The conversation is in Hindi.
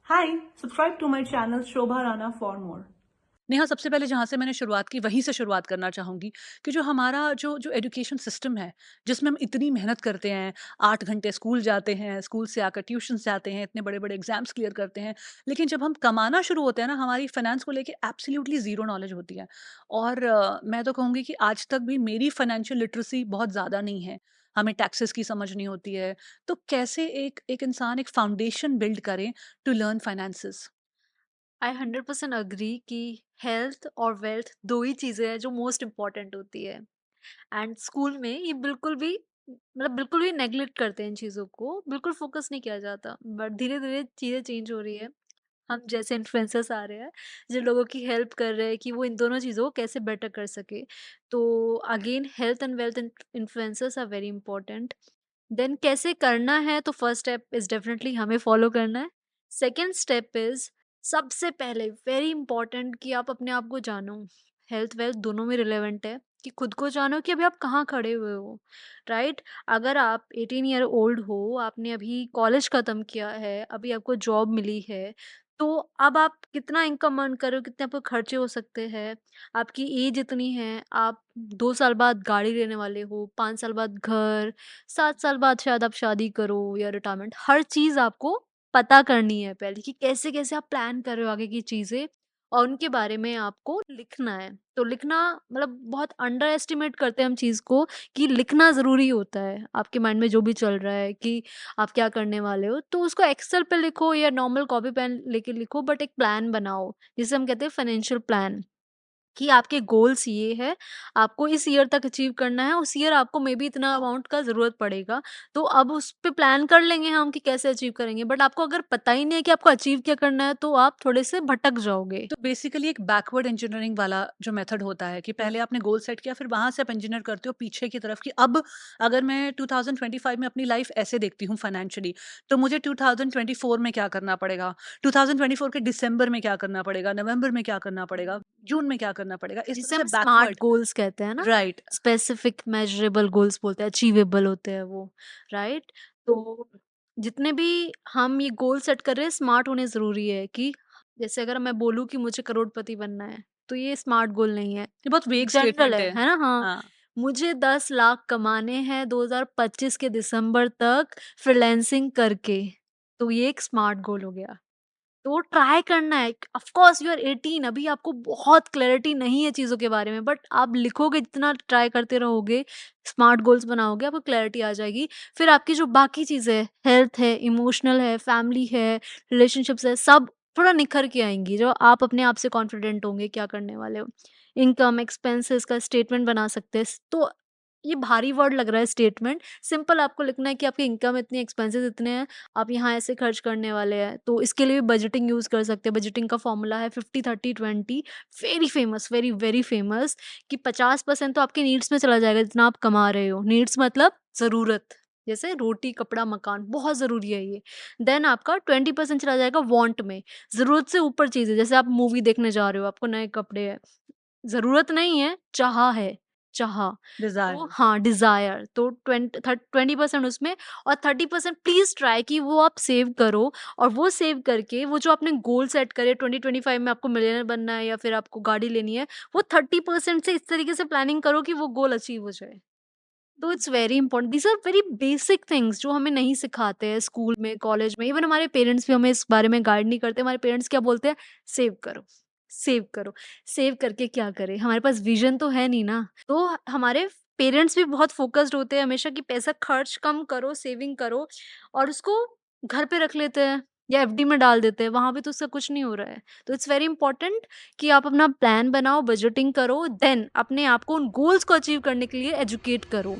Hi, subscribe to my channel Shobha Rana for more. Neha, सबसे पहले जहाँ से मैंने शुरुआत की वहीं से शुरुआत करना चाहूँगी कि जो हमारा जो जो एजुकेशन सिस्टम है, जिसमें हम इतनी मेहनत करते हैं, 8 घंटे स्कूल जाते हैं, स्कूल से आकर ट्यूशन्स जाते हैं, इतने बड़े-बड़े एग्ज़ाम्स क्लियर करते हैं, लेकिन जब हम कमाना शुरू होते हैं ना, हमारी फाइनेंस को लेके एब्सोल्यूटली ज़ीरो नॉलेज होती है। और मैं तो कहूँगी कि आज तक भी मेरी फाइनेंशियल लिटरेसी बहुत ज़्यादा नहीं है। हमें टैक्सेस की समझ नहीं होती है, तो कैसे एक एक इंसान एक फाउंडेशन बिल्ड करे to learn finances? I 100% agree कि हेल्थ और वेल्थ दो ही चीज़ें हैं जो मोस्ट इम्पॉर्टेंट होती है। एंड स्कूल में ये बिल्कुल भी नेग्लेक्ट करते हैं इन चीज़ों को, बिल्कुल फोकस नहीं किया जाता। बट धीरे धीरे चीज़ें चेंज हो रही है। हम जैसे इन्फ्लुएंसर्स आ रहे हैं जो लोगों की हेल्प कर रहे हैं कि वो इन दोनों चीज़ों को कैसे बेटर कर सके। तो again health and wealth influencers are very important. Then कैसे करना है, तो फर्स्ट स्टेप इज डेफिनेटली हमें फॉलो करना है। सेकेंड स्टेप इज सबसे पहले वेरी इंपॉर्टेंट कि आप अपने आप को जानो। हेल्थ वेल्थ दोनों में रिलेवेंट है कि खुद को जानो कि अभी आप कहाँ खड़े हुए हो। राइट। अगर आप 18 ईयर ओल्ड हो, आपने अभी कॉलेज खत्म किया है, अभी आपको जॉब मिली है, तो अब आप कितना इनकम अर्न कर रहे हो, कितने आपको खर्चे हो सकते हैं, आपकी एज इतनी है, आप 2 साल बाद गाड़ी लेने वाले हो, 5 साल बाद घर, 7 साल बाद शायद आप शादी करो या रिटायरमेंट, हर चीज़ आपको पता करनी है पहले कि कैसे-कैसे आप प्लान कर रहे हो आगे की चीज़ें, और उनके बारे में आपको लिखना है। तो लिखना मतलब बहुत अंडर एस्टिमेट करते हैं हम चीज़ को कि लिखना ज़रूरी होता है। आपके माइंड में जो भी चल रहा है कि आप क्या करने वाले हो, तो उसको एक्सेल पे लिखो या नॉर्मल कॉपी पेन लेके लिखो, बट एक प्लान बनाओ, जिसे हम कहते हैं फाइनेंशियल प्लान। कि आपके गोल्स ये है, आपको इस ईयर तक अचीव करना है, उस ईयर आपको मेबी इतना अमाउंट का ज़रूरत पड़ेगा। तो अब उस पे प्लान कर लेंगे हम कि कैसे अचीव करेंगे, बट आपको अगर पता ही नहीं है कि आपको अचीव क्या करना है, तो आप थोड़े-से भटक जाओगे। तो बेसिकली एक बैकवर्ड इंजीनियरिंग वाला जो मेथड होता है कि या पहले आपने गोल सेट किया, फिर वहां से आप इंजीनियर करते हो पीछे की तरफ कि अब अगर मैं 2025 में अपनी लाइफ ऐसे देखती हूँ फाइनेंशियली, तो मुझे 2024 में क्या करना पड़ेगा, 2024 के दिसंबर में क्या करना पड़ेगा, नवंबर में क्या करना पड़ेगा, जून में क्या करना पड़ेगा, इस तरह जिसे से हम स्मार्ट बैकवर्ड। गोल्स कहते हैं ना, राइट। स्पेसिफिक मेजरेबल गोल्स बोलते हैं, अचीवेबल होते हैं वो, राइट? तो जितने भी हम ये गोल सेट कर रहे हैं, स्मार्ट होने ज़रूरी है कि जैसे अगर मैं बोलूँ कि मुझे करोड़पति बनना है, तो ये स्मार्ट गोल नहीं है, ये बहुत वेग जनरल स्टेटमेंट है ना? हाँ, हाँ। मुझे 10 लाख कमाने हैं 2025 के दिसंबर तक फ्रीलांसिंग करके, तो ये एक स्मार्ट गोल हो गया। तो ट्राई करना है। ऑफ कोर्स यू आर 18, अभी आपको बहुत क्लैरिटी नहीं है चीज़ों के बारे में, बट आप लिखोगे, जितना ट्राई करते रहोगे, स्मार्ट गोल्स बनाओगे, आपको क्लैरिटी आ जाएगी। फिर आपकी जो बाकी चीज़ें हैं, हेल्थ है, इमोशनल है, फैमिली है, रिलेशनशिप्स है, सब थोड़ा निखर के आएँगी, जो आप अपने आप से कॉन्फिडेंट होंगे क्या करने वाले हो। इनकम, एक्सपेंसेस का स्टेटमेंट बना सकते हैं। तो ये भारी वर्ड लग रहा है स्टेटमेंट, सिंपल आपको लिखना है कि आपकी इनकम इतनी, एक्सपेंसेस इतने हैं, आप यहाँ ऐसे खर्च करने वाले हैं। तो इसके लिए भी बजटिंग यूज़ कर सकते हैं। बजटिंग का फॉर्मूला है 50-30-20, very famous, very very famous, कि 50% तो आपके नीड्स में चला जाएगा जितना आप कमा रहे हो। नीड्स मतलब ज़रूरत, जैसे रोटी, कपड़ा, मकान, बहुत ज़रूरी है ये। देन आपका 20% चला जाएगा वांट में, ज़रूरत से ऊपर चीज़ें, जैसे आप मूवी देखने जा रहे हो, आपको नए कपड़े हैं, ज़रूरत नहीं है, चाह है, चाह। तो डिजायर। हाँ, डिज़ायर तो 20% उसमें, और 30% प्लीज़ ट्राई कि वो आप सेव करो, और वो सेव करके वो जो आपने गोल सेट करे 2025 में आपको मिलियनेयर बनना है या फिर आपको गाड़ी लेनी है, वो 30% से इस तरीके से प्लानिंग करो कि वो गोल अचीव हो जाए। तो it's very important, these are very basic things जो हमें नहीं सिखाते हैं स्कूल में, कॉलेज में, इवन हमारे पेरेंट्स भी हमें इस बारे में गाइड नहीं करते। हमारे पेरेंट्स क्या बोलते हैं? सेव करो, सेव करो। सेव करके क्या करें? हमारे पास विज़न तो है नहीं ना। तो हमारे पेरेंट्स भी बहुत फ़ोकस्ड होते हैं हमेशा कि पैसा खर्च कम करो, सेविंग करो, और उसको घर पे रख लेते हैं या एफडी में डाल देते हैं, वहाँ पे तो उससे कुछ नहीं हो रहा है। तो इट्स वेरी इंपॉर्टेंट कि आप अपना प्लान बनाओ, बजटिंग करो, देन अपने आप को उन गोल्स को अचीव करने के लिए एजुकेट करो।